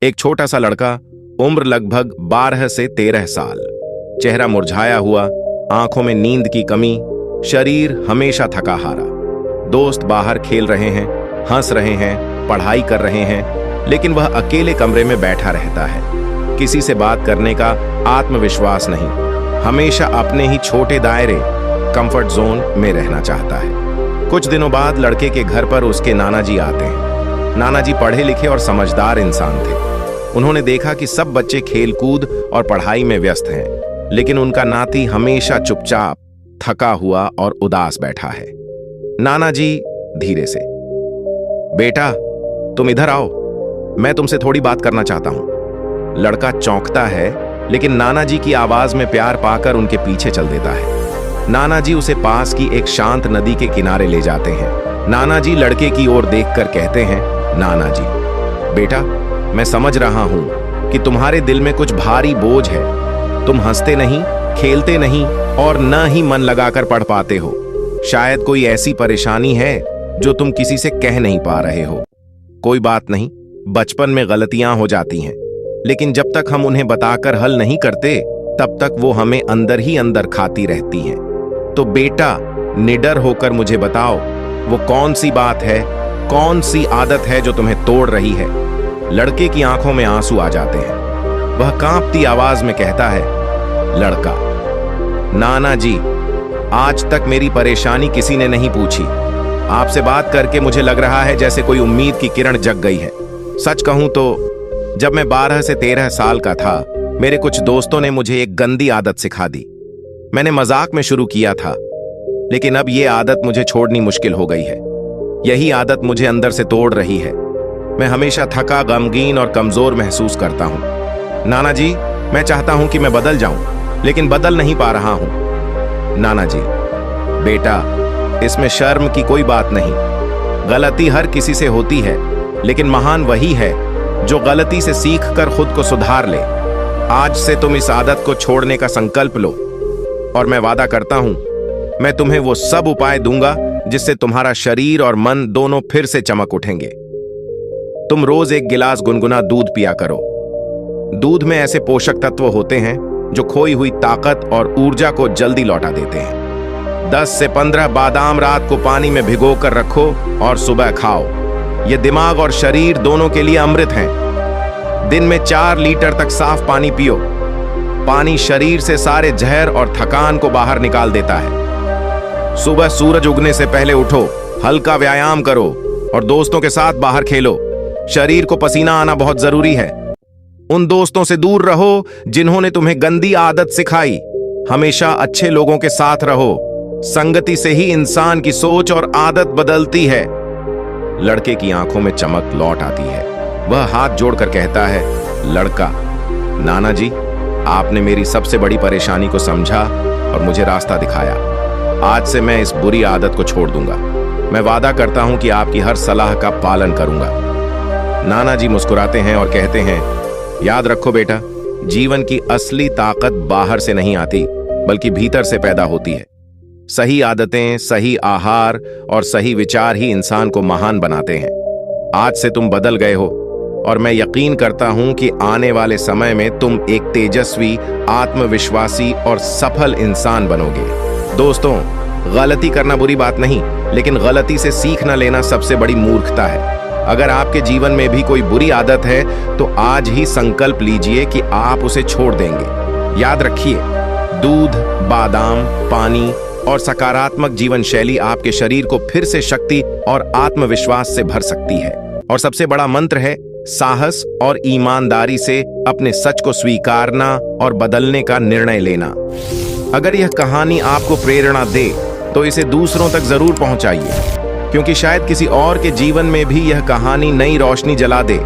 एक छोटा सा लड़का, उम्र लगभग 12 से 13 साल, चेहरा मुरझाया हुआ, आंखों में नींद की कमी, शरीर हमेशा थका हारा। दोस्त बाहर खेल रहे हैं, हंस रहे हैं, पढ़ाई कर रहे हैं, लेकिन वह अकेले कमरे में बैठा रहता है। किसी से बात करने का आत्मविश्वास नहीं, हमेशा अपने ही छोटे दायरे, कंफर्ट जोन में रहना चाहता है। कुछ दिनों बाद लड़के के घर पर उसके नाना जी आते हैं। नाना जी पढ़े लिखे और समझदार इंसान थे। उन्होंने देखा कि सब बच्चे खेलकूद और पढ़ाई में व्यस्त हैं, लेकिन उनका नाती हमेशा चुपचाप, थका हुआ और उदास बैठा है। नाना जी धीरे से, बेटा तुम इधर आओ, मैं तुमसे थोड़ी बात करना चाहता हूं। लड़का चौंकता है, लेकिन नाना जी की आवाज में प्यार पाकर उनके पीछे चल देता है। नाना जी उसे पास की एक शांत नदी के किनारे ले जाते हैं। नाना जी लड़के की ओर देखकर कहते हैं, नाना जी बेटा, मैं समझ रहा हूं कि तुम्हारे दिल में कुछ भारी बोझ है। तुम हंसते नहीं, खेलते नहीं और न ही मन लगाकर पढ़ पाते हो। शायद कोई ऐसी परेशानी है जो तुम किसी से कह नहीं पा रहे हो। कोई बात नहीं, बचपन में गलतियां हो जाती हैं, लेकिन जब तक हम उन्हें बताकर हल नहीं करते, तब तक वो हमें अंदर ही अंदर खाती रहती हैं। तो बेटा, निडर होकर मुझे बताओ, वो कौन सी बात है, कौन सी आदत है जो तुम्हें तोड़ रही है। लड़के की आंखों में आंसू आ जाते हैं। वह कांपती आवाज में कहता है, लड़का, नाना जी, आज तक मेरी परेशानी किसी ने नहीं पूछी। आपसे बात करके मुझे लग रहा है जैसे कोई उम्मीद की किरण जग गई है। सच कहूं तो जब मैं 12 से 13 साल का था, मेरे कुछ दोस्तों ने मुझे एक गंदी आदत सिखा दी। मैंने मजाक में शुरू किया था, लेकिन अब यह आदत मुझे छोड़नी मुश्किल हो गई है। यही आदत मुझे अंदर से तोड़ रही है। मैं हमेशा थका, गमगीन और कमजोर महसूस करता हूं। नाना जी, मैं चाहता हूं कि मैं बदल जाऊं, लेकिन बदल नहीं पा रहा हूं। नाना जी बेटा, इसमें शर्म की कोई बात नहीं। गलती हर किसी से होती है, लेकिन महान वही है जो गलती से सीखकर खुद को सुधार ले। आज से तुम इस आदत को छोड़ने का संकल्प लो, और मैं वादा करता हूं, मैं तुम्हें वो सब उपाय दूंगा जिससे तुम्हारा शरीर और मन दोनों फिर से चमक उठेंगे। तुम रोज एक गिलास गुनगुना दूध पिया करो। दूध में ऐसे पोषक तत्व होते हैं जो खोई हुई ताकत और ऊर्जा को जल्दी लौटा देते हैं। 10 से 15 बादाम रात को पानी में भिगोकर रखो और सुबह खाओ। ये दिमाग और शरीर दोनों के लिए अमृत हैं। दिन में 4 लीटर तक साफ पानी पियो। पानी शरीर से सारे जहर और थकान को बाहर निकाल देता है। सुबह सूरज उगने से पहले उठो, हल्का व्यायाम करो और दोस्तों के साथ बाहर खेलो। शरीर को पसीना आना बहुत जरूरी है। उन दोस्तों से दूर रहो जिन्होंने तुम्हें गंदी आदत सिखाई। हमेशा अच्छे लोगों के साथ रहो। संगति से ही इंसान की सोच और आदत बदलती है। लड़के की आंखों में चमक लौट आती है। वह हाथ जोड़कर कहता है, लड़का, नाना जी, आपने मेरी सबसे बड़ी परेशानी को समझा और मुझे रास्ता दिखाया। आज से मैं इस बुरी आदत को छोड़ दूंगा। मैं वादा करता हूं कि आपकी हर सलाह का पालन करूंगा। नाना जी मुस्कुराते हैं और कहते हैं, याद रखो बेटा, जीवन की असली ताकत बाहर से नहीं आती, बल्कि भीतर से पैदा होती है। सही आदतें, सही आहार और सही विचार ही इंसान को महान बनाते हैं। आज से तुम बदल गए हो, और मैं यकीन करता हूं कि आने वाले समय में तुम एक तेजस्वी, आत्मविश्वासी और सफल इंसान बनोगे। दोस्तों, गलती करना बुरी बात नहीं, लेकिन गलती से सीख न लेना सबसे बड़ी मूर्खता है। अगर आपके जीवन में भी कोई बुरी आदत है, तो आज ही संकल्प लीजिए कि आप उसे छोड़ देंगे। याद रखिए, दूध, बादाम, पानी और सकारात्मक जीवन शैली आपके शरीर को फिर से शक्ति और आत्मविश्वास से भर सकती है। और सबसे बड़ा मंत्र है साहस और ईमानदारी से अपने सच को स्वीकारना और बदलने का निर्णय लेना। अगर यह कहानी आपको प्रेरणा दे, तो इसे दूसरों तक जरूर पहुंचाइए, क्योंकि शायद किसी और के जीवन में भी यह कहानी नई रोशनी जला दे।